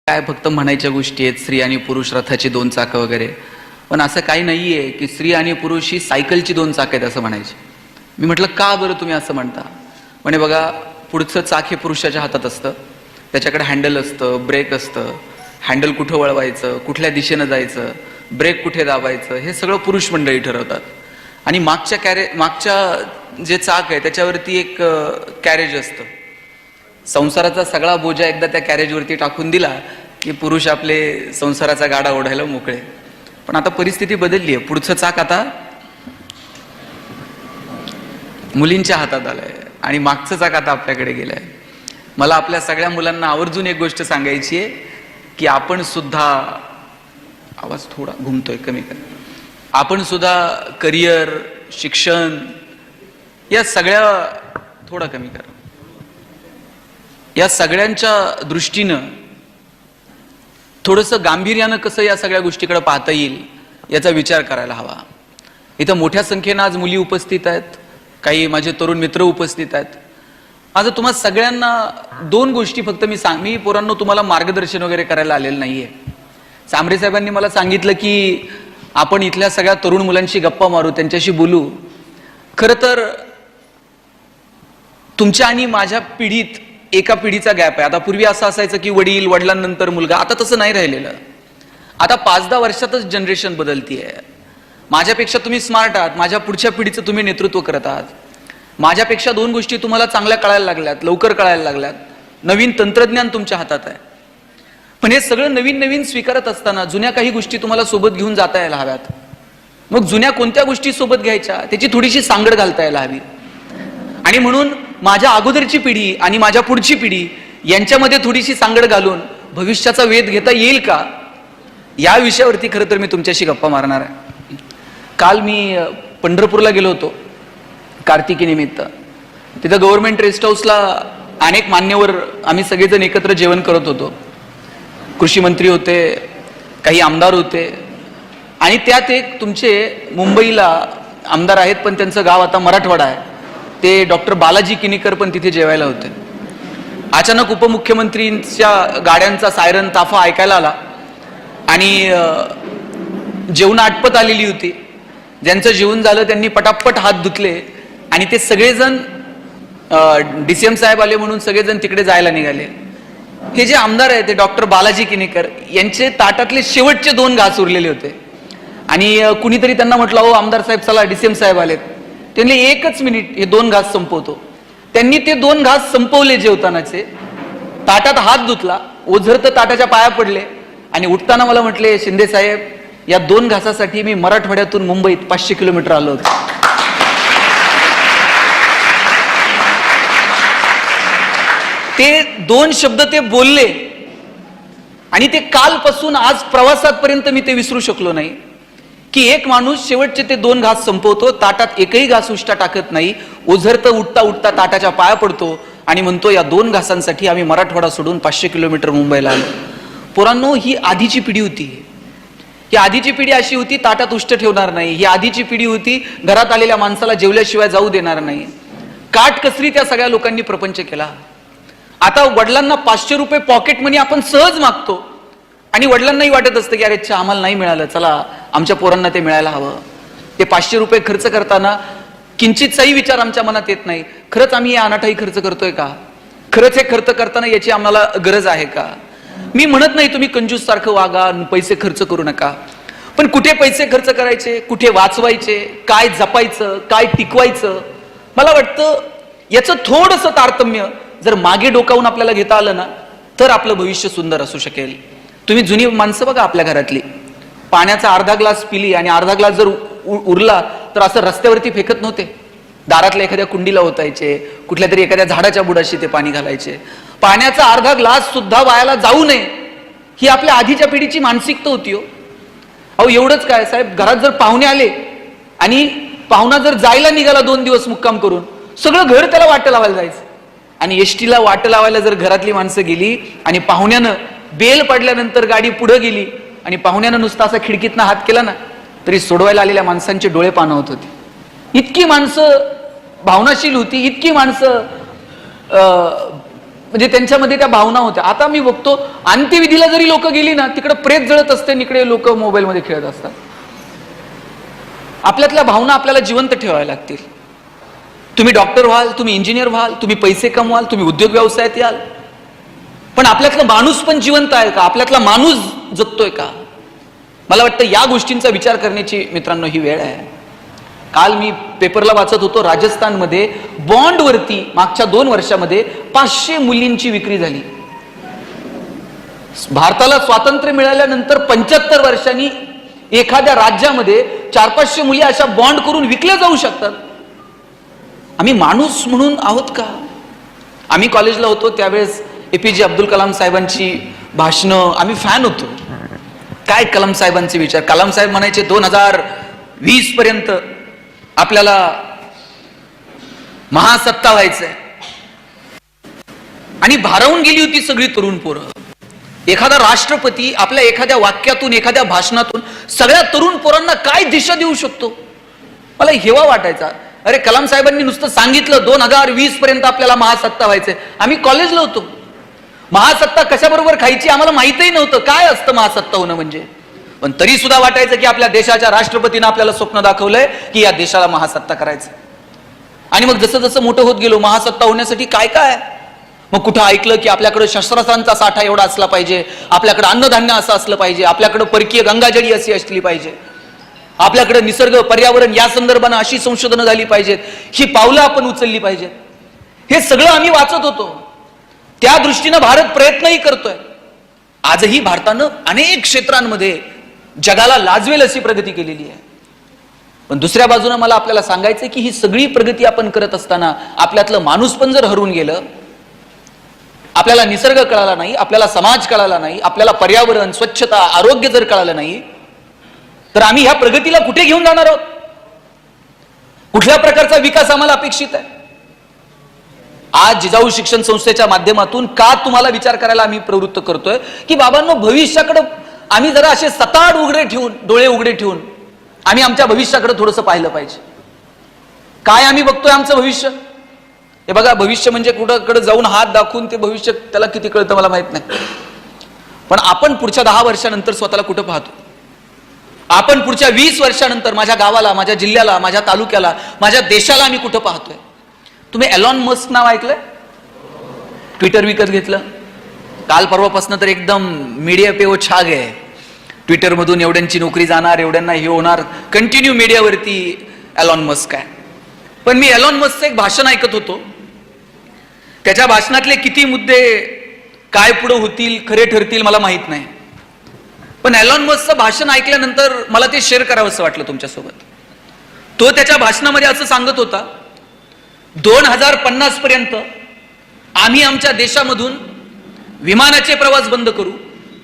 काय फक्त म्हणायच्या गोष्टी आहेत, स्त्री आणि पुरुष रथाची दोन चाकं वगैरे, पण असं काही नाहीये की स्त्री आणि पुरुष ही सायकलची दोन चाकं आहेत असं म्हणायचे. मी म्हटलं का बरं तुम्ही असं म्हणता? म्हणे बघा, पुढचं चाक हे पुरुषाच्या हातात असतं, त्याच्याकडे हँडल असतं, ब्रेक असतं, हँडल कुठं वळवायचं, कुठल्या दिशेनं जायचं, ब्रेक कुठे दाबायचं, हे सगळं पुरुष मंडळी ठरवतात. आणि मागच्या जे चाक आहे त्याच्यावरती एक कॅरेज असतं. संसाराचा सगळा बोजा एकदा त्या कॅरेजवरती टाकून दिला की पुरुष आपले संसाराचा गाडा ओढायला मोकळे. पण आता परिस्थिती बदलली आहे. पुढचं चाक आता मुलींच्या हातात आलंय आणि मागचं चाक आता आपल्याकडे गेलंय. मला आपल्या सगळ्या मुलांना आवर्जून एक गोष्ट सांगायची आहे की आपण सुद्धा, आवाज थोडा घुमतोय, कमी कर, आपण सुद्धा करिअर, शिक्षण या सगळ्या, थोडा कमी कर, या सगळ्यांच्या दृष्टीनं थोडंसं गांभीर्यानं कसं या सगळ्या गोष्टीकडे पाहता येईल याचा विचार करायला हवा. इथं मोठ्या संख्येनं आज मुली उपस्थित आहेत, काही माझे तरुण मित्र उपस्थित आहेत. आज तुम्हाला सगळ्यांना दोन गोष्टी फक्त मी पोरांनो तुम्हाला मार्गदर्शन वगैरे करायला आलेलं नाहीये. सांबरे साहेबांनी मला सांगितलं की आपण इथल्या सगळ्या तरुण मुलांशी गप्पा मारू, त्यांच्याशी बोलू. खरं तर तुमच्या आणि माझ्या पिढीत एका पिढीचा गॅप आहे. आता पूर्वी असं असायचं की वडील, वडिलांनंतर मुलगा. आता तसं नाही राहिलेलं. आता 5-10 वर्षातच जनरेशन बदलतीये. माझ्यापेक्षा तुम्ही स्मार्ट आहात, माझ्या पुढच्या पिढीचं तुम्ही नेतृत्व करत आहात. माझ्यापेक्षा दोन गोष्टी तुम्हाला चांगल्या कळायला लागल्यात, लवकर कळायला लागल्यात. नवीन तंत्रज्ञान तुमच्या हातात आहे. पण हे सगळं नवीन नवीन स्वीकारत असताना जुन्या काही गोष्टी तुम्हाला सोबत घेऊन जाता यायला हव्यात. मग जुन्या कोणत्या गोष्टी सोबत घ्यायच्या त्याची थोडीशी सांगड घालता यायला हवी. आणि म्हणून माझ्या अगोदरची पिढी आणि माझ्या पुढची पिढी यांच्यामध्ये थोडीशी सांगड घालून भविष्याचा वेध घेता येईल का, या विषयावरती खरं तर मी तुमच्याशी गप्पा मारणार आहे. काल मी पंढरपूरला गेलो होतो कार्तिकी निमित्त. तिथं गव्हर्नमेंट रेस्ट हाऊसला अनेक मान्यवर आम्ही सगळेजण एकत्र जेवण करत होतो. कृषी मंत्री होते, काही आमदार होते आणि त्यात एक तुमचे मुंबईला आमदार आहेत पण त्यांचं गाव आता मराठवाडा आहे, ते डॉक्टर बालाजी किनीकर पण तिथे जेवायला होते. अचानक उपमुख्यमंत्रींच्या गाड्यांचा सायरन ताफा ऐकायला आला आणि जेवण आटपत आलेली होती. ज्यांचं जेवण झालं त्यांनी पटापट हात धुतले आणि ते सगळेजण DCM साहेब आले म्हणून सगळेजण तिकडे जायला निघाले. हे जे आमदार आहे ते डॉक्टर बालाजी किनीकर यांचे ताटातले शेवटचे 2 घास उरलेले होते आणि कुणीतरी त्यांना म्हटलं, हो आमदार साहेब चला, DCM साहेब आलेत. त्यांनी 1 मिनिट हे 2 घास संपवतो. त्यांनी ते 2 घास संपवले जेवतानाचे, ताटात हात धुतला, ओझरत ताटाच्या पाया पडले आणि उठताना मला म्हटले, शिंदे साहेब या 2 घासासाठी मी मराठवाड्यातून मुंबईत 500 किलोमीटर आलो होतो. ते 2 शब्द ते बोलले आणि ते कालपासून आज प्रवासापर्यंत मी ते विसरू शकलो नाही की एक माणूस शेवटचे ते 2 घास संपवतो, ताटात एकही घास उष्टा टाकत नाही, ओझरत उठता उठता ताटाच्या पाया पडतो आणि म्हणतो या 2 घासांसाठी आम्ही मराठवाडा सोडून 500 किलोमीटर मुंबईला आलो. पोरांनो, ही आधीची पिढी होती. ही आधीची पिढी अशी होती, ताटात उष्ट ठेवणार नाही. ही आधीची पिढी होती, घरात आलेल्या माणसाला जेवल्याशिवाय जाऊ देणार नाही. काटकसरी त्या सगळ्या लोकांनी प्रपंच केला. आता वडिलांना 500 रुपये पॉकेट मनी आपण सहज मागतो आणि वडिलांनाही वाटत असतं की अरे आम्हाला नाही मिळालं, चला आमच्या पोरांना ते मिळायला हवं. ते 500 रुपये खर्च करताना किंचितचाही विचार आमच्या मनात येत नाही, खरंच आम्ही हे अनाठाई खर्च करतोय का, खरंच हे खर्च करताना याची आम्हाला गरज आहे का. मी म्हणत नाही तुम्ही कंजूस सारखं वागा, पैसे खर्च करू नका, पण कुठे पैसे खर्च करायचे, कुठे वाचवायचे, काय जपायचं, काय टिकवायचं, मला वाटतं याचं थोडंसं तारतम्य जर मागे डोकावून आपल्याला घेता आलं ना तर आपलं भविष्य सुंदर असू शकेल. तुम्ही जुनी माणसं बघा आपल्या घरातली, पाण्याचा अर्धा ग्लास पिली आणि अर्धा ग्लास जर उरला तर असं रस्त्यावरती फेकत नव्हते. दारातल्या एखाद्या कुंडीला ओतायचे, कुठल्या तरी एखाद्या झाडाच्या बुडाशी ते पाणी घालायचे. पाण्याचा अर्धा ग्लास सुद्धा वायाला जाऊ नये ही आपल्या आधीच्या पिढीची मानसिकता होती. अहो एवढंच काय साहेब, घरात जर पाहुणे आले आणि पाहुणा जर जायला निघाला 2 दिवस मुक्काम करून, सगळं घर त्याला वाट लावायला जायचं. आणि एसटीला वाट लावायला जर घरातली माणसं गेली आणि पाहुण्यानं बेल पडल्यानंतर गाडी पुढे गेली आणि पाहुण्यानं नुसता असा खिडकीतनं हात केला ना तरी सोडवायला आलेल्या माणसांचे डोळे पाणवत होते. इतकी माणसं भावनाशील होती, इतकी माणसं म्हणजे त्यांच्यामध्ये त्या भावना होत्या. आता मी बघतो अंत्यविधीला जरी लोक गेली ना, तिकडे प्रेत जळत असते, इकडे लोक मोबाईलमध्ये खेळत असतात. आपल्यातल्या भावना आपल्याला जिवंत ठेवायला लागतील. तुम्ही डॉक्टर व्हाल, तुम्ही इंजिनियर व्हाल, तुम्ही पैसे कमवाल, तुम्ही उद्योग व्यवसायात याल, पण आपल्यातला माणूस पण जिवंत आहे का? आपल्यातला माणूस जगतोय का? मला वाटतं या गोष्टींचा विचार करण्याची मित्रांनो ही वेळ आहे. काल मी पेपरला वाचत होतो, राजस्थानमध्ये बॉन्डवरती मागच्या 2 वर्षामध्ये 500 मुलींची विक्री झाली. भारताला स्वातंत्र्य मिळाल्यानंतर 75 वर्षांनी एखाद्या राज्यामध्ये 400-500 मुली अशा बॉन्ड करून विकल्या जाऊ शकतात. आम्ही माणूस म्हणून आहोत का? आम्ही कॉलेजला होतो त्यावेळेस APJ अब्दुल कलाम साहेबांची भाषणं आम्ही फॅन होतो. काय कलाम साहेबांचे विचार! कलाम साहेब म्हणायचे 2020 पर्यंत आपल्याला महासत्ता व्हायचंय, आणि भारावून गेली होती सगळी तरुण पोरं. एखादा राष्ट्रपती आपल्या एखाद्या वाक्यातून, एखाद्या भाषणातून सगळ्या तरुण पोरांना काय दिशा देऊ शकतो? मला हेवा वाटायचा. अरे कलाम साहेबांनी नुसतं सांगितलं 2020 पर्यंत आपल्याला महासत्ता व्हायचंय. आम्ही कॉलेजला होतो. महासत्ता कशाबरोबर खायची आम्हाला माहितही नव्हतं, काय असतं महासत्ता होणं म्हणजे. पण तरी सुद्धा वाटायचं की आपल्या देशाच्या राष्ट्रपतीनं आपल्याला स्वप्न दाखवलंय की या देशाला महासत्ता करायचं. आणि मग जसं जसं मोठं होत गेलो, महासत्ता होण्यासाठी काय काय, मग कुठं ऐकलं की आपल्याकडे शस्त्रास्त्रांचा साठा एवढा असला पाहिजे, आपल्याकडे अन्नधान्य असं असलं पाहिजे, आपल्याकडे परकीय गंगाजळी अशी असली पाहिजे, आपल्याकडे निसर्ग पर्यावरण या संदर्भानं अशी संशोधनं झाली पाहिजेत, ही पावलं आपण उचलली पाहिजेत. हे सगळं आम्ही वाचत होतो. त्या दृष्टीनं भारत प्रयत्नही करतोय. आजही भारतानं अनेक क्षेत्रांमध्ये जगाला लाजवेल अशी प्रगती केलेली आहे. पण दुसऱ्या बाजूने मला आपल्याला सांगायचं की ही सगळी प्रगती आपण करत असताना आपल्यातलं माणूस पण जर हरवून गेलं, आपल्याला निसर्ग कळाला नाही, आपल्याला समाज कळाला नाही, आपल्याला पर्यावरण, स्वच्छता, आरोग्य जर कळालं नाही, तर आम्ही ह्या प्रगतीला कुठे घेऊन जाणार आहोत? कुठल्या प्रकारचा विकास आम्हाला अपेक्षित आहे? आज जिजाऊ शिक्षण संस्थेच्या माध्यमातून का तुम्हाला विचार करायला आम्ही प्रवृत्त करतोय की बाबांनो, भविष्याकडे आम्ही जरा असे सताड उघडे ठेवून, डोळे उघडे ठेवून आम्ही आमच्या भविष्याकडे थोडंसं पाहिलं पाहिजे. काय आम्ही बघतोय आमचं भविष्य? हे बघा, भविष्य म्हणजे कुठं जाऊन हात दाखवून ते भविष्य त्याला किती कळतं मला माहित नाही, पण आपण पुढच्या 10 वर्षानंतर स्वतःला कुठं पाहतो? आपण पुढच्या 20 वर्षानंतर माझ्या गावाला, माझ्या जिल्ह्याला, माझ्या तालुक्याला, माझ्या देशाला आम्ही कुठं पाहतोय? तुम्ही एलॉन मस्क नाव ऐकलंय? ट्विटर विकत घेतलं. काल परवापासून तर एकदम मीडिया पे वो छा गए. ट्विटर मधून एवढ्यांची नोकरी जाणार, एवढ्यांना हे होणार, कंटिन्यू मीडियावरती एलॉन मस्क आहे. पण मी एलॉन मस्कचं एक भाषण ऐकत होतो. त्याच्या भाषणातले किती मुद्दे काय पुढे होतील, खरे ठरतील मला माहित नाही, पण एलॉन मस्कचं भाषण ऐकल्यानंतर मला ते शेअर करावंसं वाटलं तुमच्यासोबत. तो त्याच्या भाषणामध्ये असं सांगत होता, 2050 पर्यंत आम्ही आमच्या देशामधून विमानाचे प्रवास बंद करू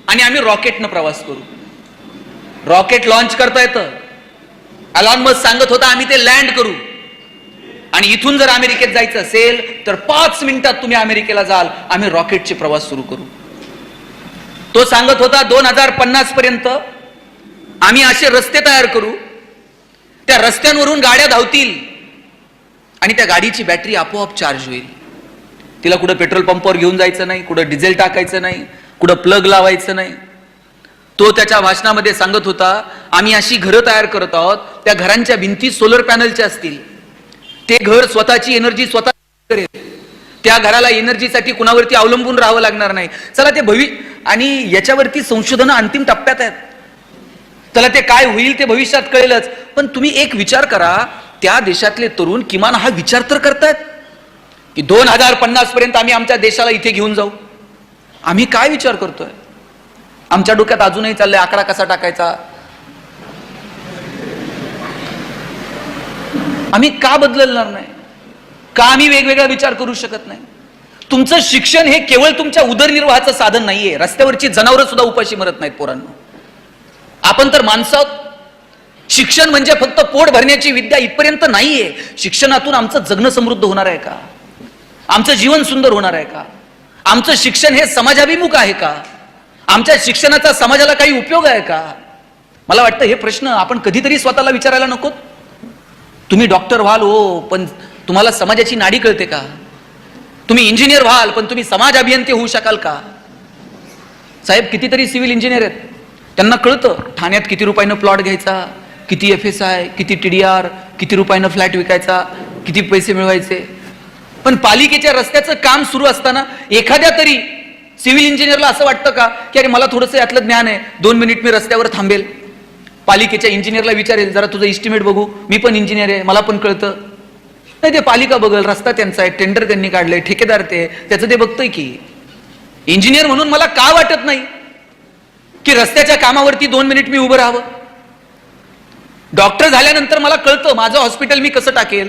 आणि आम्ही रॉकेटनं प्रवास करू. रॉकेट लॉन्च करता येतं. एलॉन मस्क सांगत होता आम्ही ते लँड करू, आणि इथून जर अमेरिकेत जायचं असेल तर 5 मिनिटात तुम्ही अमेरिकेला जाल, आम्ही रॉकेटचे प्रवास सुरू करू. तो सांगत होता 2050 पर्यंत आम्ही असे रस्ते तयार करू, त्या रस्त्यांवरून गाड्या धावतील आणि त्या गाडीची बॅटरी आपोआप चार्ज होईल. तिला कुठं पेट्रोल पंपावर घेऊन जायचं नाही, कुठं डिझेल टाकायचं नाही, कुठं प्लग लावायचं नाही. तो त्याच्या भाषणामध्ये सांगत होता आम्ही अशी घरं तयार करत आहोत, त्या घरांच्या भिंती सोलर पॅनलच्या असतील, ते घर स्वतःची एनर्जी स्वतः करेल, त्या घराला एनर्जीसाठी कुणावरती अवलंबून राहावं लागणार नाही. चला ते आणि याच्यावरती संशोधन अंतिम टप्प्यात आहेत. चला ते काय होईल ते भविष्यात कळेलच. पण तुम्ही एक विचार करा, त्या देशातले तरुण किमान हा विचार तर करतायत की 2050 पर्यंत आम्ही आमच्या देशाला इथे घेऊन जाऊ. आम्ही काय विचार करतोय? आमच्या डोक्यात अजूनही चाललंय आकडा कसा टाकायचा. आम्ही का बदलणार नाही? का आम्ही वेगवेगळा विचार करू शकत नाही? तुमचं शिक्षण हे केवळ तुमच्या उदरनिर्वाहाचं साधन नाहीये. रस्त्यावरची जनावरं सुद्धा उपाशी मरत नाहीत पोरांनो. आपण तर माणसं आहोत. शिक्षण म्हणजे फक्त पोट भरण्याची विद्या इथपर्यंत नाहीये. शिक्षणातून आमचं जगणं समृद्ध होणार आहे का? आमचं जीवन सुंदर होणार आहे का? आमचं शिक्षण हे समाजाभिमुख आहे का? आमच्या शिक्षणाचा समाजाला काही उपयोग आहे का? मला वाटतं हे प्रश्न आपण कधीतरी स्वतःला विचारायला नकोत. तुम्ही डॉक्टर व्हाल हो, पण तुम्हाला समाजाची नाडी कळते का? तुम्ही इंजिनियर व्हाल पण तुम्ही समाज अभियंते होऊ शकाल का? साहेब कितीतरी सिव्हिल इंजिनियर आहेत, त्यांना कळतं ठाण्यात किती रुपयानं प्लॉट घ्यायचा, किती FSI, किती TDR, किती रुपयानं फ्लॅट विकायचा, किती पैसे मिळवायचे. पण पालिकेच्या रस्त्याचं काम सुरू असताना एखाद्या तरी सिव्हिल इंजिनियरला असं वाटतं का की अरे मला थोडंसं यातलं ज्ञान आहे, 2 मिनिट मी रस्त्यावर थांबेल, पालिकेच्या इंजिनियरला विचारेल जरा तुझं इस्टिमेट बघू, मी पण इंजिनियर आहे मला पण कळतं. नाही, ते पालिका बघल, रस्ता त्यांचा आहे, टेंडर त्यांनी काढलंय, ठेकेदार ते त्याचं ते बघतोय की. इंजिनियर म्हणून मला का वाटत नाही की रस्त्याच्या कामावरती 2 मिनिट मी उभं राहावं? डॉक्टर झाल्यानंतर मला कळतं माझं हॉस्पिटल मी कसं टाकेल,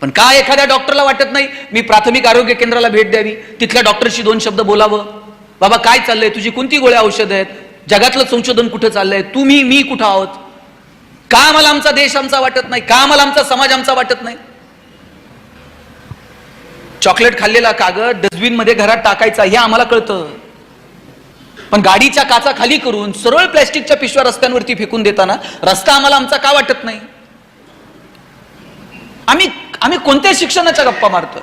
पण का एखाद्या डॉक्टरला वाटत नाही मी प्राथमिक आरोग्य केंद्राला भेट द्यावी, तिथल्या डॉक्टरशी 2 शब्द बोलावं, बाबा काय चाललंय, तुझी कोणती गोळ्या औषध आहेत, जगातलं संशोधन कुठं चाललंय, तुम्ही मी कुठं आहोत? का आम्हाला आमचा देश आमचा वाटत नाही? का आम्हाला आमचा समाज आमचा वाटत नाही? चॉकलेट खाल्लेला कागद डस्टबिन मध्ये घरात टाकायचा हे आम्हाला कळतं, पण गाडीच्या काचा खाली करून सरळ प्लॅस्टिकच्या पिशव्या रस्त्यांवरती फेकून देताना रस्ता आम्हाला आमचा का वाटत नाही? आम्ही कोणत्या शिक्षणाच्या गप्पा मारतोय?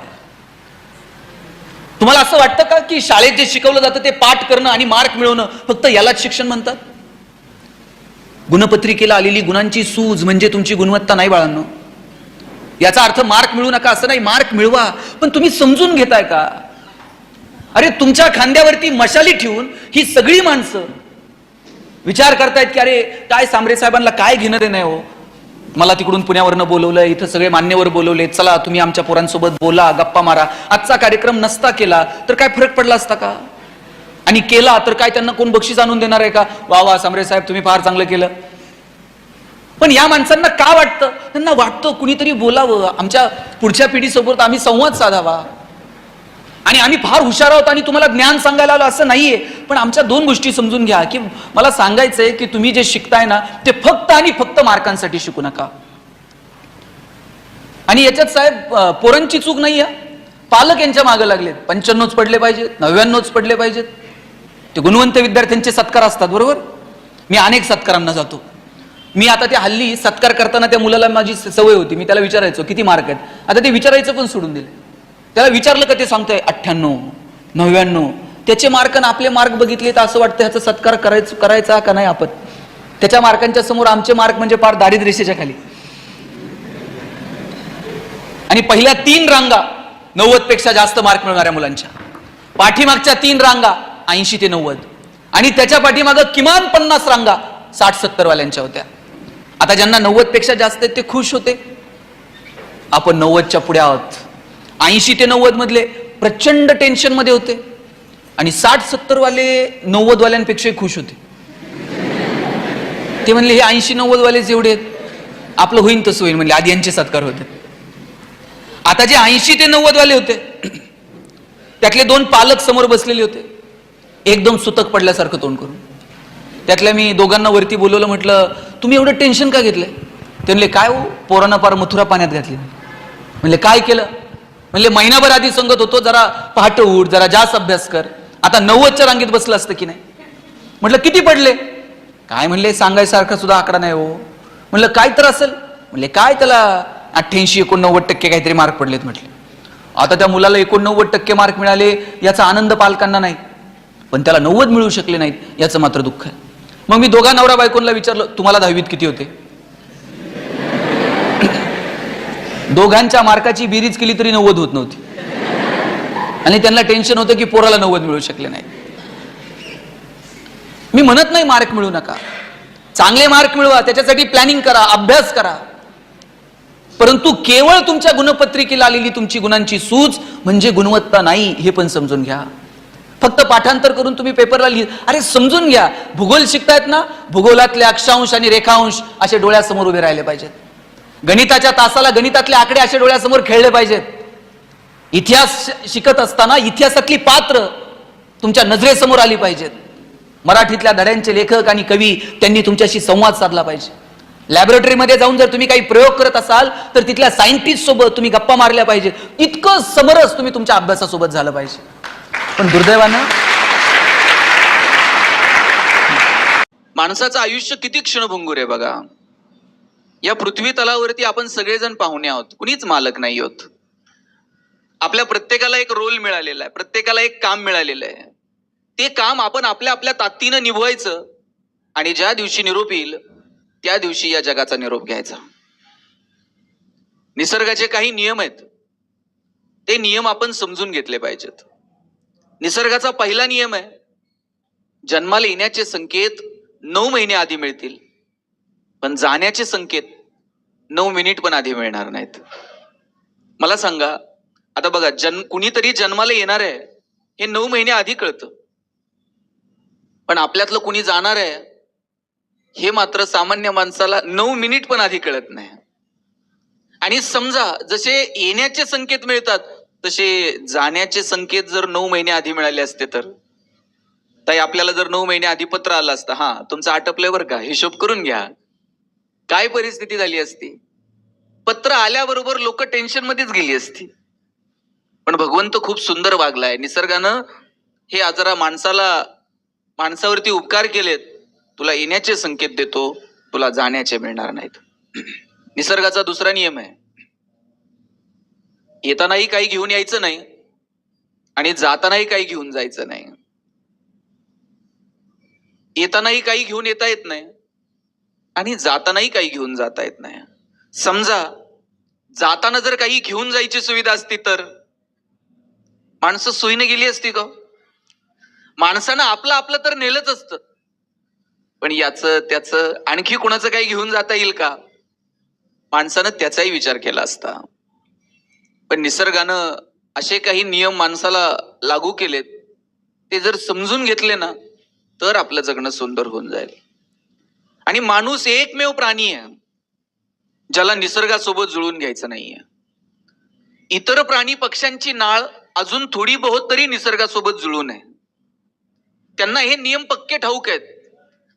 तुम्हाला असं वाटतं का की शाळेत जे शिकवलं जातं ते पाठ करणं आणि मार्क मिळवणं फक्त यालाच शिक्षण म्हणतात? गुणपत्रिकेला आलेली गुणांची सूज म्हणजे तुमची गुणवत्ता नाही बाळांनो. याचा अर्थ मार्क मिळू नका असं नाही, मार्क मिळवा, पण तुम्ही समजून घेताय का? अरे तुमच्या खांद्यावरती मशाली ठेवून ही सगळी माणसं विचार करतायत की अरे काय सांबरे साहेबांना काय घेणं देणं आहे हो, मला तिकडून पुण्यावरनं बोलवलंय, इथं सगळे मान्यवर बोलवले, चला तुम्ही आमच्या पोरांसोबत बोला, गप्पा मारा. आजचा कार्यक्रम नसता केला तर काय फरक पडला असता का? आणि केला तर काय त्यांना कोण बक्षीस आणून देणार आहे का? वा वा सांबरे साहेब तुम्ही फार चांगलं केलं. पण या माणसांना का वाटतं? त्यांना वाटतं कुणीतरी बोलावं, आमच्या पुढच्या पिढीसोबत आम्ही संवाद साधावा, आणि आम्ही फार हुशार आहोत आणि तुम्हाला ज्ञान सांगायला आलो असं नाहीये, पण आमच्या 2 गोष्टी समजून घ्या की मला सांगायचंय की तुम्ही जे शिकताय ना ते फक्त आणि फक्त मार्कांसाठी शिकू नका. आणि याच्यात साहेब पोरांची चूक नाहीये, पालक यांच्या मागे लागलेत. 95च पडले पाहिजेत, 99च पडले पाहिजेत. ते गुणवंत विद्यार्थ्यांचे सत्कार असतात बरोबर. मी अनेक सत्कारांना जातो. मी आता ते हल्ली सत्कार करताना त्या मुलाला माझी सवय होती, मी त्याला विचारायचो किती मार्क आहेत, आता ते विचारायचं पण सोडून दिले. त्याला विचारलं का ते सांगतोय 98, 99. त्याचे मार्क आणि आपले मार्क बघितले तर असं वाटतं ह्याचा सत्कार करायचा का नाही आपण. त्याच्या मार्कांच्या समोर आमचे मार्क म्हणजे फार दारिद्र्य रेषेच्या खाली. आणि पहिल्या 3 रांगा 90 पेक्षा जास्त मार्क मिळणाऱ्या मुलांच्या, पाठीमागच्या 3 रांगा 80 ते 90, आणि त्याच्या पाठीमागं किमान 50 रांगा 60-70 वाल्यांच्या होत्या. आता ज्यांना 90 पेक्षा जास्त आहेत ते खुश होते, आपण 90च्या पुढे आहोत. 80 ते 90 मधले प्रचंड टेन्शन मध्ये होते, आणि 60-70 वाले 90 वाल्यांपेक्षा खुश होते. ते म्हणले हे 80-90 वाले जेवढे आहेत आपलं होईन तसं होईल, म्हणले आधी यांचे सत्कार होते. आता जे 80 ते 90 वाले होते त्यातले 2 पालक समोर बसलेले होते, एकदम सुतक पडल्यासारखं तोंड करून. त्यातल्या मी दोघांना वरती बोलवलं, म्हटलं तुम्ही एवढं टेन्शन का घेतलंय? ते म्हणले काय हो, पोरांना पार मथुरा पाण्यात घातली. म्हणले काय केलं? म्हणले महिनाभर आधी सांगत होतो जरा पहाटे उठ, जरा जास्त अभ्यास कर, आता 90च्या रांगेत बसलं असतं की नाही. म्हटलं किती पडले? काय म्हणले सांगायसारखा सुद्धा आकडा नाही हो. म्हणलं काय तर असेल? म्हणले काय त्याला 88-89% काहीतरी मार्क पडलेत. म्हटले आता त्या मुलाला 89% मार्क मिळाले याचा आनंद पालकांना नाही, पण त्याला 90 मिळू शकले नाहीत याचं मात्र दुःख आहे. मग मी दोघा नवरा बायकोंना विचारलं तुम्हाला 10वीत किती होते? दोघांच्या मार्काची बेरीज केली तरी 90 होत नव्हती, आणि त्यांना टेन्शन होतं की पोराला 90 मिळू शकले नाही. मी म्हणत नाही मार्क मिळू नका, चांगले मार्क मिळवा, त्याच्यासाठी प्लॅनिंग करा, अभ्यास करा, परंतु केवळ तुमच्या गुणपत्रिकेला आलेली तुमची गुणांची सूज म्हणजे गुणवत्ता नाही हे पण समजून घ्या. फक्त पाठांतर करून तुम्ही पेपरला अरे समजून घ्या. भूगोल शिकतायत ना, भूगोलातले अक्षांश आणि रेखांश असे डोळ्यासमोर उभे राहिले पाहिजेत. गणिताच्या तासाला गणितातले आकडे असे डोळ्यासमोर खेळले पाहिजेत. इतिहास शिकत असताना इतिहासातली पात्र तुमच्या नजरेसमोर आली पाहिजेत. मराठीतल्या धड्यांचे लेखक आणि कवी त्यांनी तुमच्याशी संवाद साधला पाहिजे. लॅबोरेटरीमध्ये जाऊन जर तुम्ही काही प्रयोग करत असाल तर तिथल्या सायंटिस्ट सोबत तुम्ही गप्पा मारल्या पाहिजेत. इतकं समरस तुम्ही तुमच्या अभ्यासासोबत झालं पाहिजे. पण दुर्दैवानं माणसाचं आयुष्य किती क्षणभंगुर आहे बघा. या पृथ्वी तलावरती आपण सगळेजण पाहुणे आहोत, कुणीच मालक नाही आहोत. आपल्या प्रत्येकाला एक रोल मिळालेला आहे, प्रत्येकाला एक काम मिळालेलं आहे. ते काम आपण आपल्या आपल्या ताकदीनं निभवायचं आणि ज्या दिवशी निरोप येईल त्या दिवशी या जगाचा निरोप घ्यायचा. निसर्गाचे काही नियम आहेत, ते नियम आपण समजून घेतले पाहिजेत. निसर्गाचा पहिला नियम आहे, जन्माला येण्याचे संकेत 9 महिने आधी मिळतील, पण जाण्याचे संकेत 9 मिनिट पण आधी मिळणार नाहीत. मला सांगा, आता बघा, कुणीतरी जन्माला येणार आहे हे 9 महिने आधी कळतं, पण आपल्यातलं कुणी जाणार आहे हे मात्र सामान्य माणसाला 9 मिनिट पण आधी कळत नाही. आणि समजा जसे येण्याचे संकेत मिळतात तसे जाण्याचे संकेत जर 9 महिने आधी मिळाले असते तर ताई, आपल्याला जर 9 महिने आधी पत्र आलं असतं, हा तुमचं आटपलंय बरं का, हिशोब करून घ्या, काय परिस्थिती झाली असती. पत्र आल्याबरोबर लोक टेन्शन मध्येच गेली असती. पण भगवंत खूप सुंदर वागलाय. निसर्गानं हे आजरा माणसावरती उपकार केलेत. तुला येण्याचे संकेत देतो, तुला जाण्याचे मिळणार नाहीत. निसर्गाचा दुसरा नियम आहे, येतानाही काही घेऊन यायचं नाही आणि जातानाही काही घेऊन जायचं नाही. येतानाही काही घेऊन येता येत नाही आणि जातानाही काही घेऊन जाता येत नाही. समजा जाताना जर काही घेऊन जायची सुविधा असती तर माणसं सोयीने गेली असती का? माणसानं आपलं आपलं तर नेलंच असतं, पण याचं त्याचं आणखी कुणाचं काही घेऊन जाता येईल का? माणसानं त्याचाही विचार केला असता. पण निसर्गानं असे काही नियम माणसाला लागू केलेत, ते जर समजून घेतले ना तर आपलं जगणं सुंदर होऊन जाईल. आणि माणूस एकमेव प्राणी आहे ज्याला निसर्गासोबत जुळून घ्यायचं नाहीये. इतर प्राणी पक्ष्यांची नाळ अजून थोडी बहुत तरी निसर्गासोबत जुळून आहे. त्यांना हे नियम पक्के ठाऊक आहेत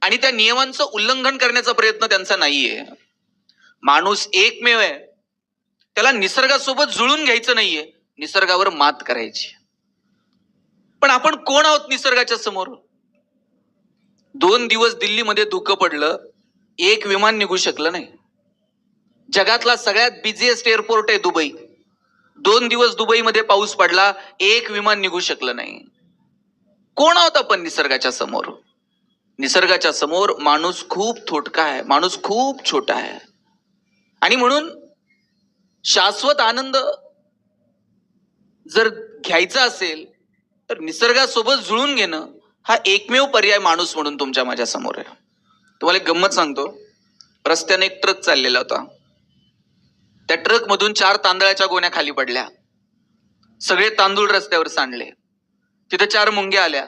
आणि त्या नियमांचं उल्लंघन करण्याचा प्रयत्न त्यांचा नाहीये. माणूस एकमेव आहे, त्याला निसर्गासोबत जुळून घ्यायचं नाहीये, निसर्गावर मात करायची. पण आपण कोण आहोत निसर्गाच्या समोर? 2 दिवस दिल्लीमध्ये धुकं पडलं, एक विमान निघू शकलं नाही. जगातला सगळ्यात बिझिएस्ट एअरपोर्ट आहे दुबई, 2 दिवस दुबईमध्ये पाऊस पडला, एक विमान निघू शकलं नाही. कोण आहोत आपण निसर्गाच्या समोर? निसर्गाच्या समोर माणूस खूप थोडका आहे, माणूस खूप छोटा आहे. आणि म्हणून शाश्वत आनंद जर घ्यायचा असेल तर निसर्गासोबत जुळून घेणं हा एकमेव पर्याय माणूस म्हणून तुमच्या माझ्या समोर आहे. तुम्हाला एक गंमत सांगतो. रस्त्याने एक ट्रक चाललेला होता. त्या ट्रक मधून 4 तांदळाच्या गोण्या खाली पडल्या. सगळे तांदूळ रस्त्यावर सांडले. तिथे 4 मुंग्या आल्या.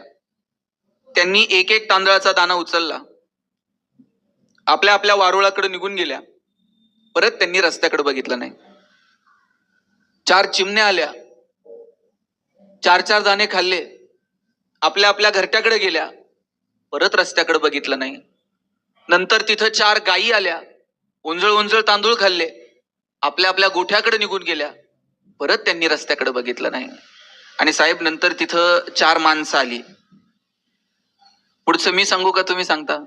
त्यांनी एक एक तांदळाचा दाणा उचलला, आपल्या आपल्या वारुळाकडे निघून गेल्या. परत त्यांनी रस्त्याकडे बघितलं नाही. 4 चिमण्या आल्या, 4 दाणे खाल्ले, आपल्या आपल्या घरट्याकडे गेल्या, परत रस्त्याकडे बघितलं नाही. नंतर तिथं 4 गायी आल्या, उंजळ उंजळ तांदूळ खाल्ले, आपल्या आपल्या गोठ्याकडे निघून गेल्या, परत त्यांनी रस्त्याकडे बघितलं नाही. आणि साहेब, नंतर तिथं 4 माणसं आली. पुढचं मी सांगू का तुम्ही सांगता?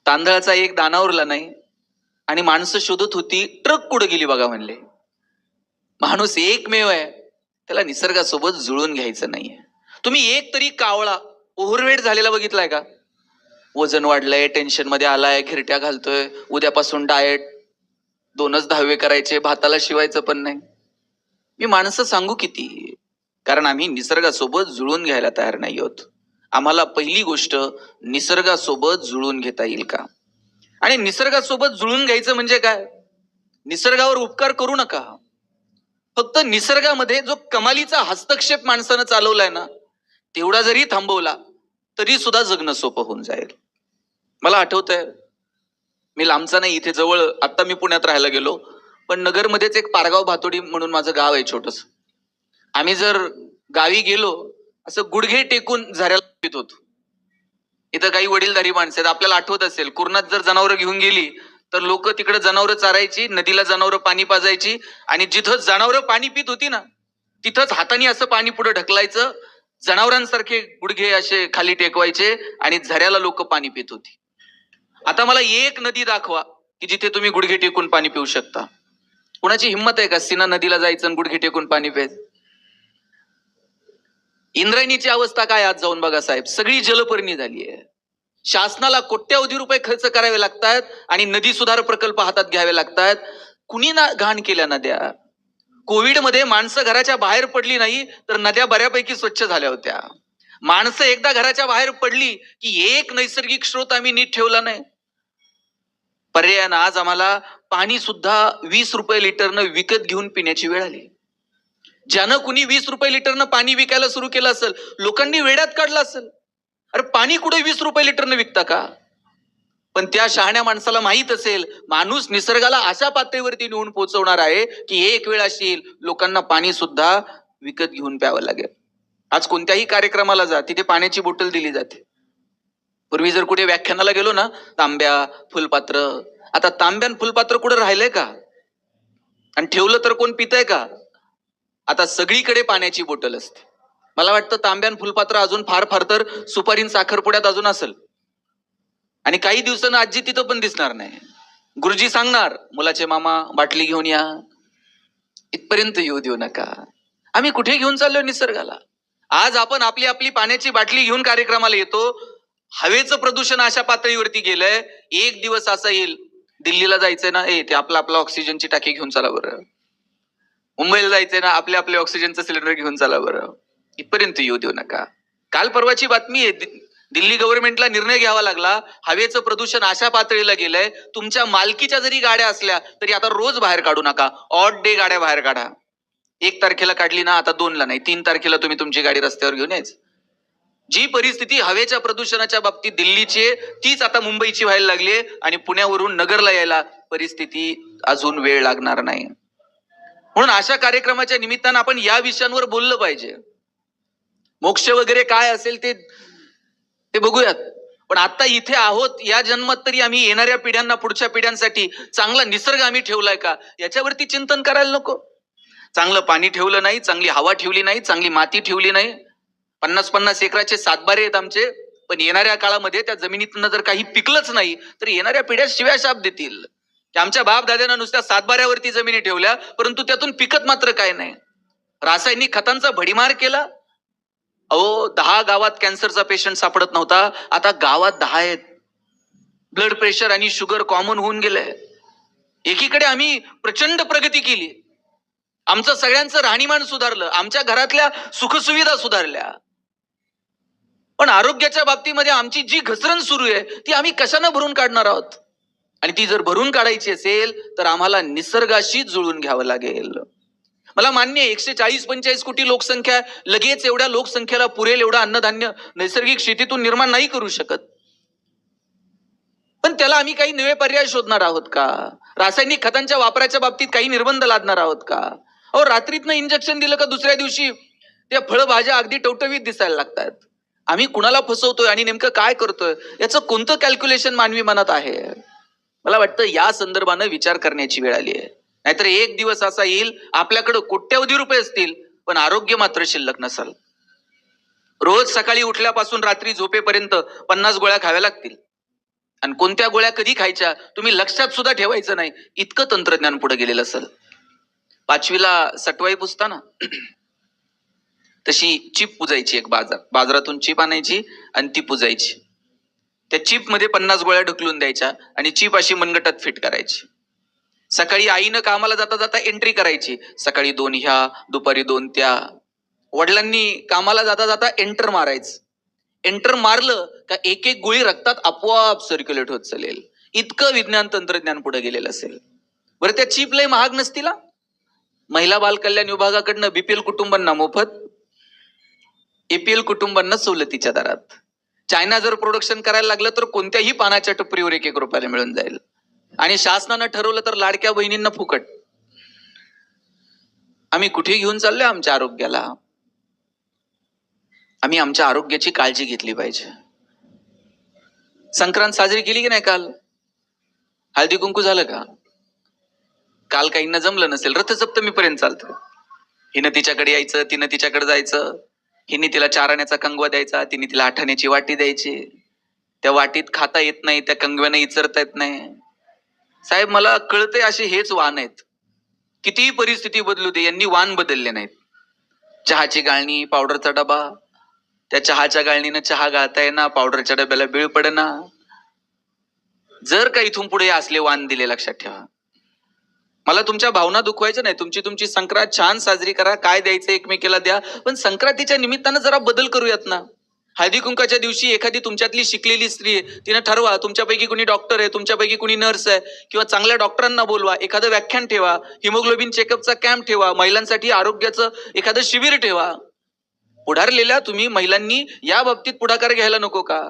तांदळाचा एक दाणा उरला नाही आणि माणसं शोधत होती ट्रक कुठं गेली बघा म्हणले. माणूस एकमेव आहे, त्याला निसर्गासोबत जुळून घ्यायचं नाहीये. तुम्ही एक तरी कावळा ओव्हरवेट झालेला बघितलाय का? वजन वाढलंय, टेन्शन मध्ये आलाय, खिरट्या घालतोय, उद्यापासून डाएट, 2च दहावे करायचे, भाताला शिवायचं पण नाही. मी माणसं सांगू किती? कारण आम्ही निसर्गासोबत जुळून घ्यायला तयार नाही आहोत. आम्हाला पहिली गोष्ट निसर्गासोबत जुळून घेता येईल का? आणि निसर्गासोबत जुळून घ्यायचं म्हणजे काय? निसर्गावर उपकार करू नका. फक्त निसर्गामध्ये जो कमालीचा हस्तक्षेप माणसानं चालवलाय ना, तेवढा जरी थांबवला तरी सुद्धा जगणं सोपं होऊन जाईल. मला आठवतंय, मी लांबचा नाही, इथे जवळ, आता मी पुण्यात राहायला गेलो, पण नगरमध्येच एक पारगाव भातोडी म्हणून माझं गाव आहे छोटस. आम्ही जर गावी गेलो असं गुडघे टेकून झऱ्याला पित होतो. इथं काही वडीलधारी माणसं आहेत, आपल्याला आठवत असेल, कुर्णात जर जनावरं घेऊन गेली तर लोक तिकडे जनावरं चारायची, नदीला जनावरं पाणी पाजायची आणि जिथं जनावरं पाणी पित होती ना तिथंच हाताने असं पाणी पुढे ढकलायचं, जनावरांसारखे गुडघे असे खाली टेकवायचे आणि झऱ्याला लोक पाणी पित होती. आता मला एक नदी दाखवा की जिथे तुम्ही गुडघे टेकून पाणी पिऊ शकता. कोणाची हिंमत आहे का सीना नदीला जायचं आणि गुडघे टेकून पाणी प्यायचं? इंद्रायणीची अवस्था काय आज जाऊन बघा साहेब, सगळी जलपर्णी झाली आहे. शासनाला कोट्यावधी रुपये खर्च करावे लागतात आणि नदी सुधार प्रकल्प हातात घ्यावे लागतात. कुणी ना घाण केल्या नद्या? कोविडमध्ये माणसं घराच्या बाहेर पडली नाही तर नद्या बऱ्यापैकी स्वच्छ झाल्या होत्या. माणसं एकदा घराच्या बाहेर पडली की एक नैसर्गिक स्रोत आम्ही नीट ठेवला नाही. पर्यायानं आज आम्हाला पाणी सुद्धा 20 रुपये लिटरनं विकत घेऊन पिण्याची वेळ आली. ज्यानं कुणी 20 रुपये लिटरनं पाणी विकायला सुरू केलं असेल, लोकांनी वेड्यात काढलं असेल. अरे पाणी कुठे 20 रुपये लिटरनं विकता का? पण त्या शहाण्या माणसाला माहित असेल, माणूस निसर्गाला अशा पातळीवरती नेऊन पोहोचवणार आहे की एक वेळ अशी येईल लोकांना पाणी सुद्धा विकत घेऊन प्यावं लागेल. आज कोणत्याही कार्यक्रमाला जा, तिथे पाण्याची बॉटल दिली जाते. पूर्वी जर कुठे व्याख्यानाला गेलो ना, तांब्या फुलपात्र, आता तांब्यान फुलपात्र कुठे राहिलंय का? आणि ठेवलं तर कोण पितंय का? आता सगळीकडे पाण्याची बॉटल असते. मला वाटतं तांब्यान फुलपात्र अजून फार फार तर सुपारीन साखरपुड्यात अजून असेल. आणि काही दिवसानं आजी तिथं पण दिसणार नाही. गुरुजी सांगणार, मुलाचे मामा बाटली घेऊन या. इथपर्यंत येऊ देऊ नका. आम्ही कुठे घेऊन चाललोय निसर्गाला? आज आपण आपली आपली पाण्याची बाटली घेऊन कार्यक्रमाला येतो. हवेचं प्रदूषण अशा पातळीवरती गेलंय, एक दिवस असा येईल, दिल्लीला जायचंय ना, ते आपला ऑक्सिजनची टाकी घेऊन चला बरं. मुंबईला जायचंय ना, आपले ऑक्सिजनचं सिलेंडर घेऊन चला बरं. इथपर्यंत येऊ देऊ नका. काल परवाची बातमी आहे, दिल्ली गव्हर्नमेंटला निर्णय घ्यावा लागला. हवेचं प्रदूषण अशा पातळीला गेलंय, तुमच्या मालकीच्या जरी गाड्या असल्या तरी आता रोज बाहेर काढू नका, ऑड डे गाड्या बाहेर काढा. 1 तारखेला काढली ना, आता 2ला नाही, 3 तारखेला तुम्ही तुमची गाडी रस्त्यावर घेऊन यायचं. जी परिस्थिती हवेच्या प्रदूषणाच्या बाबतीत दिल्लीची, तीच आता मुंबईची व्हायला लागली आणि पुण्यावरून नगरला यायला परिस्थिती अजून वेळ लागणार नाही. म्हणून अशा कार्यक्रमाच्या निमित्तानं आपण या विषयांवर बोललं पाहिजे. मोक्ष वगैरे काय असेल ते बघूयात. पण आता इथे आहोत, या जन्मात तरी आम्ही येणाऱ्या पिढ्यांना, पुढच्या पिढ्यांसाठी चांगला निसर्ग आम्ही ठेवलाय का, याच्यावरती चिंतन करायला नको. चांगलं पाणी ठेवलं नाही, चांगली हवा ठेवली नाही, चांगली माती ठेवली नाही. 50-50 एकराचे सातबारे आहेत आमचे, पण येणाऱ्या काळामध्ये त्या जमिनीतनं जर काही पिकलंच नाही तर येणाऱ्या पिढ्या शिव्या शाप देतील की आमच्या बाप दाद्यानं नुसत्या सातबाऱ्यावरती जमिनी ठेवल्या परंतु त्यातून पिकत मात्र काय नाही. रासायनिक खतांचा भडीमार केला. 10 गावात कॅन्सरचा पेशंट सापडत नव्हता, आता गावात 10 आहेत. ब्लड प्रेशर आणि शुगर कॉमन होऊन गेलंय. एकीकडे आम्ही प्रचंड प्रगती केली, आमचं सगळ्यांचं राहणीमान सुधारलं, आमच्या घरातल्या सुखसुविधा सुधारल्या, पण आरोग्याच्या बाबतीमध्ये आमची जी घसरण सुरू आहे ती आम्ही कशानं भरून काढणार आहोत? आणि ती जर भरून काढायची असेल तर आम्हाला निसर्गाशी जुळून घ्यावं लागेल. मला मान्य आहे 140-145 कोटी लोकसंख्या, लगेच एवढ्या लोकसंख्येला पुरेल एवढं अन्नधान्य नैसर्गिक शेतीतून निर्माण नाही करू शकत. पण त्याला आम्ही काही नवे पर्याय शोधणार आहोत का? रासायनिक खतांच्या वापराच्या बाबतीत काही निर्बंध लादणार आहोत का? रात्रीतनं इंजेक्शन दिलं का दुसऱ्या दिवशी त्या फळभाज्या अगदी टवटवीत दिसायला लागतात. आम्ही कुणाला फसवतोय आणि नेमकं काय करतोय याचं कोणतं कॅल्क्युलेशन मानवी मनात आहे? मला वाटतं या संदर्भानं विचार करण्याची वेळ आली आहे. नाहीतर एक दिवस असा येईल आपल्याकडे कोट्यावधी रुपये असतील पण आरोग्य मात्र शिल्लक नसेल. रोज सकाळी उठल्यापासून रात्री झोपेपर्यंत 50 गोळ्या खाव्या लागतील. आणि कोणत्या गोळ्या कधी खायच्या तुम्ही लक्षात सुद्धा ठेवायचं नाही, इतकं तंत्रज्ञान पुढे गेलेलं असेल. 5वीला सटवाई पुसता ना, तशी चिप पुजायची एक बाजारातून चिप आणायची आणि ती पुजायची. त्या चिप मध्ये 50 गोळ्या ढकलून द्यायच्या आणि चिप अशी मनगटात फिट करायची. सकाळी आईनं कामाला जाता जाता एंट्री करायची, सकाळी 2 ह्या, दुपारी 2 त्या. वडिलांनी कामाला जाता जाता एंटर मारायचं. एंटर मारलं का एक एक गोळी रक्तात आपोआप सर्क्युलेट होत चालेल. इतकं विज्ञान तंत्रज्ञान पुढे गेलेलं असेल. बरं त्या चिप लय महाग नसतील. महिला बाल कल्याण विभागाकडनं बीपीएल कुटुंबांना मोफत, एपीएल कुटुंबांना सवलतीच्या दरात. चायना जर प्रोडक्शन करायला लागलं तर कोणत्याही पानाच्या टपरीवर 1-1 रुपयाला मिळून जाईल. आणि शासनानं ठरवलं तर लाडक्या बहिणींना फुकट. आम्ही कुठे घेऊन चाललोय आमच्या आरोग्याला? आम्ही आमच्या आरोग्याची काळजी घेतली पाहिजे. संक्रांत साजरी केली की नाही काल? हळदी कुंकू झालं का? काल काहींना जमलं नसेल, रथसप्तमीपर्यंत चालतं. हिनं तिच्याकडे यायचं, तिनं तिच्याकडे जायचं. हिने तिला 4 आण्याचा कंगवा द्यायचा, तिने तिला 8 आण्याची वाटी द्यायची. त्या वाटीत खाता येत नाही, त्या कंगव्यानं इचरता येत नाही. साहेब मला कळतंय असे हेच वाहन आहेत. कितीही परिस्थिती बदलू दे, यांनी वाण बदलले नाहीत. चहाची गाळणी, पावडरचा डबा, त्या चहाच्या गाळणीनं चहा गाळता येणार, पावडरच्या डब्याला बिळ पडना. जर का इथून पुढे असले वाण दिले, लक्षात ठेवा. मला तुमच्या भावना दुखवायच्या नाही. तुमची संक्रांत छान साजरी करा, काय द्यायचं एकमेकीला द्या, पण संक्रांतीच्या निमित्तानं जरा बदल करूयात ना. हळदी कुंकाच्या दिवशी एखादी तुमच्यातली शिकलेली स्त्री आहे, तिनं ठरवा, तुमच्यापैकी कुणी डॉक्टर आहे, तुमच्यापैकी कुणी नर्स आहे, किंवा चांगल्या डॉक्टरांना बोलवा, एखादं व्याख्यान ठेवा, हिमोग्लोबिन चेकअपचा कॅम्प ठेवा, महिलांसाठी आरोग्याचं एखादं शिबिर ठेवा. पुढारलेल्या तुम्ही महिलांनी या बाबतीत पुढाकार घ्यायला नको का?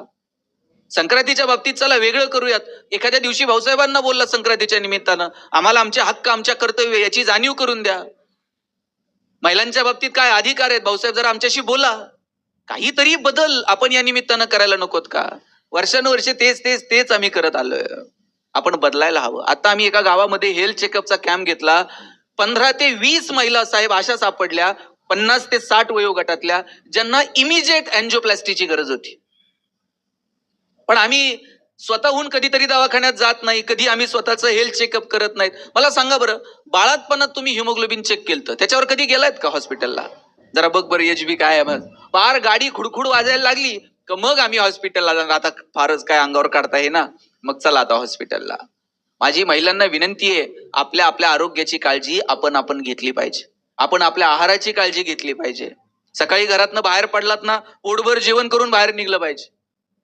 संक्रांतीच्या बाबतीत चला वेगळं करूयात. एखाद्या दिवशी भाऊसाहेबांना बोलला संक्रांतीच्या निमित्तानं, आम्हाला आमचे हक्क, आमच्या कर्तव्य याची जाणीव करून द्या. महिलांच्या बाबतीत काय अधिकार आहेत भाऊसाहेब, जरा आमच्याशी बोला. काहीतरी बदल आपण या निमित्तानं करायला नकोत का? वर्षानुवर्षे तेच तेच तेच आम्ही करत आलोय. आपण बदलायला हवं. आता आम्ही एका गावामध्ये हेल्थ चेकअपचा कॅम्प घेतला. 15 ते 20 महिला साहेब अशा सापडल्या, 50 ते 60 वयोगटातल्या, ज्यांना इमिजिएट अँजिओप्लास्टीची गरज होती. पण आम्ही स्वतःहून कधीतरी दवाखान्यात जात नाही, कधी आम्ही स्वतःचं हेल्थ चेकअप करत नाहीत. मला सांगा बरं, बाळातपणात तुम्ही हिमोग्लोबिन चेक केलं, त्याच्यावर कधी गेलायत का हॉस्पिटलला? जरा बघ बरं HB काय आहे. पार गाडी खुडखुड वाजायला लागली का मग आम्ही हॉस्पिटलला जाणार. आता फारच काय अंगावर काढता आहे ना, मग चला आता हॉस्पिटलला. माझी महिलांना विनंती आहे, आपल्या आपल्या आरोग्याची काळजी आपण घेतली पाहिजे. आपण आपल्या आहाराची काळजी घेतली पाहिजे. सकाळी घरातनं बाहेर पडलात ना, पोटभर जेवण करून बाहेर निघलं पाहिजे.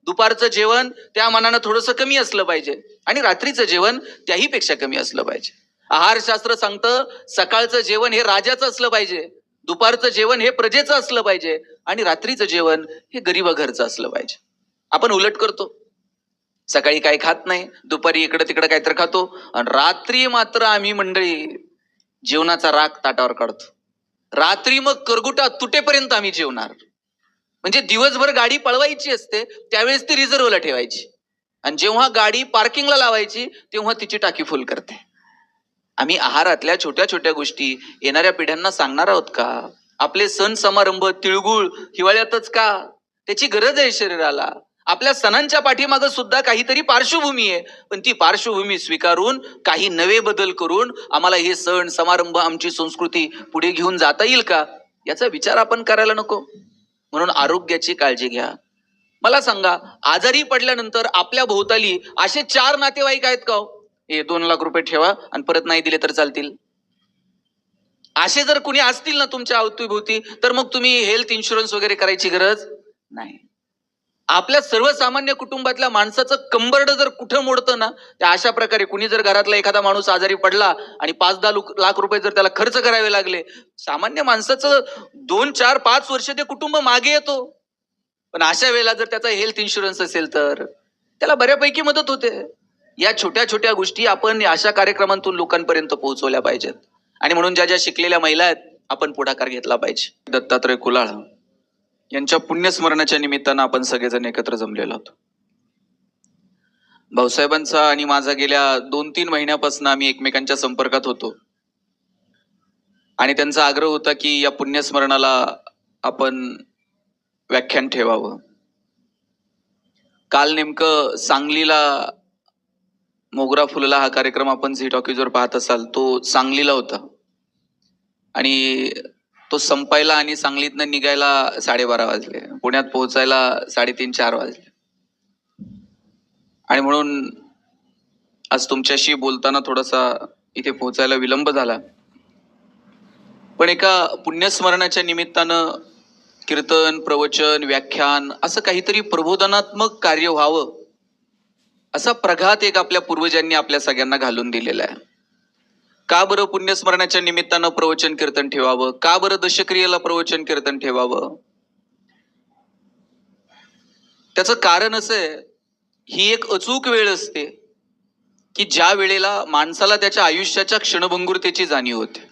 दुपारचं जेवण त्या मानानं थोडंसं कमी असलं पाहिजे, आणि रात्रीचं जेवण त्याही पेक्षा कमी असलं पाहिजे. आहारशास्त्र सांगतं, सकाळचं जेवण हे राजाचं असलं पाहिजे, दुपारचं जेवण हे प्रजेचं असलं पाहिजे, आणि रात्रीचं जेवण हे गरीब घरचं असलं पाहिजे. आपण उलट करतो. सकाळी काही खात नाही, दुपारी इकडं तिकडं काहीतरी खातो, आणि रात्री मात्र आम्ही मंडळी जेवणाचा राग ताटावर काढतो. रात्री मग करगुटा तुटेपर्यंत आम्ही जेवणार. म्हणजे दिवसभर गाडी पळवायची असते, त्यावेळेस ती रिझर्वला ठेवायची, आणि जेव्हा गाडी पार्किंगला लावायची तेव्हा तिची टाकी फुल करते. आम्ही आहारातल्या छोट्या छोट्या गोष्टी येणाऱ्या पिढ्यांना सांगणार आहोत का? आपले सण समारंभ तिळगुळ हिवाळ्यातच का? त्याची गरज आहे शरीराला. आपल्या सणांच्या पाठीमागं सुद्धा काहीतरी पार्श्वभूमी आहे, पण ती पार्श्वभूमी स्वीकारून काही नवे बदल करून आम्हाला हे सण समारंभ, आमची संस्कृती पुढे घेऊन जाता येईल का, याचा विचार आपण करायला नको. म्हणून आरोग्याची काळजी घ्या. मला सांगा, आजारी पडल्यानंतर आपल्या भोवताली असे 4 नातेवाईक आहेत का? हे 2 लाख रुपये ठेवा आणि परत नाही दिले तर चालतील. असे जर कुणी असतील ना तुमच्या अवतीभोवती, तर मग तुम्ही हेल्थ इन्शुरन्स वगैरे करायची गरज नाही. आपल्या सर्वसामान्य कुटुंबातल्या माणसाचं कंबरड जर कुठं मोडतं ना, त्या अशा प्रकारे कुणी जर घरातला एखादा माणूस आजारी पडला आणि 5-10 लाख रुपये जर त्याला खर्च करावे लागले, सामान्य माणसाचं 2, 4, 5 वर्ष ते कुटुंब मागे येतो. पण अशा वेळेला जर त्याचा हेल्थ इन्शुरन्स असेल तर त्याला बऱ्यापैकी मदत होते. या छोट्या छोट्या गोष्टी आपण अशा कार्यक्रमांतून लोकांपर्यंत पोहोचवल्या पाहिजेत, आणि म्हणून ज्या ज्या शिकलेल्या महिला आहेत आपण पुढाकार घेतला पाहिजे. दत्तात्रय कुलाळ यांच्या पुण्यस्मरणाच्या निमित्तानं आपण सगळेजण एकत्र जमलेलो होतो. भाऊसाहेबांचा आणि माझा गेल्या 2-3 महिन्यापासून आम्ही एकमेकांच्या संपर्कात होतो, आणि त्यांचा आग्रह होता की या पुण्यस्मरणाला आपण व्याख्यान ठेवावं. काल नेमकं सांगलीला मोगरा फुलला हा कार्यक्रम आपण झी टॉकीजवर पाहत असाल, तो सांगलीला होता, आणि तो संपायला आणि सांगलीतनं निघायला 12:30 वाजले, पुण्यात पोहोचायला 3:30-4 वाजले. आणि म्हणून आज तुमच्याशी बोलताना थोडासा इथे पोहोचायला विलंब झाला. पण एका पुण्यस्मरणाच्या निमित्तानं कीर्तन, प्रवचन, व्याख्यान असं काहीतरी प्रबोधनात्मक कार्य व्हावं, असा प्रघात एक आपल्या पूर्वजांनी आपल्या सगळ्यांना घालून दिलेला आहे. का बरं पुण्यस्मरणाच्या निमित्तानं प्रवचन कीर्तन ठेवावं? का बरं दशक्रियेला प्रवचन कीर्तन ठेवावं? त्याचं कारण असं आहे, ही एक अचूक वेळ असते की ज्या वेळेला माणसाला त्याच्या आयुष्याच्या क्षणभंगुरतेची जाणीव होते.